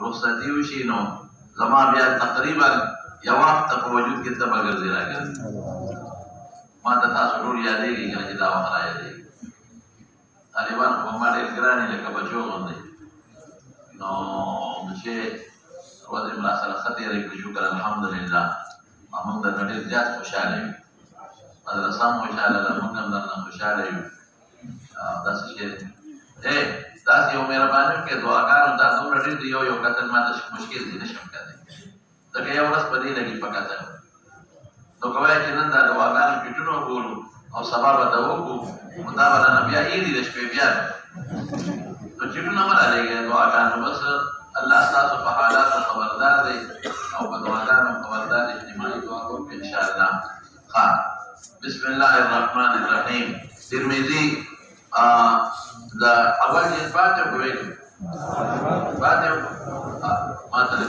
رخصتي وشي نو زما بیا تقریبا یو وخت په وجود کې ته بغرضی راګرځي ما ته تاسو ټول یادېږي کنه چې دا وخت راځي طالبان په ما ډېر ګرانې لکه بچو غوندې نو چې ورځې ملا سره ښه تېره کړې شکر الحمدلله موږ درنه ډېر زیات خوشحاله یو مدرسه هم خوشحاله ده موږ هم درنه خوشحاله یو داسې شی داسې یو مهرباني وکړې دعاګانو دا دومره ډېر دي یو کتل ما ته مشکل دي نشم کولی ځکه یو ورځ په دې لګي په کتل نو که وایه چې نن دا دعاګانو چټونه وګورو او سبا به ته وکړو نو دا به رانه بیا ایري د شپې بیا نو چټونه مه رالېږئ دعاګانو بس الله ستاسو په حالاتو خبردار دی او په دعاګانو خبردار دی اجتماعي دعا وکړو انشاءالله ښه بسم الله الرحمن الرحیم ترمذي دا اول جن فاتح ہوئے فاتح ما تلے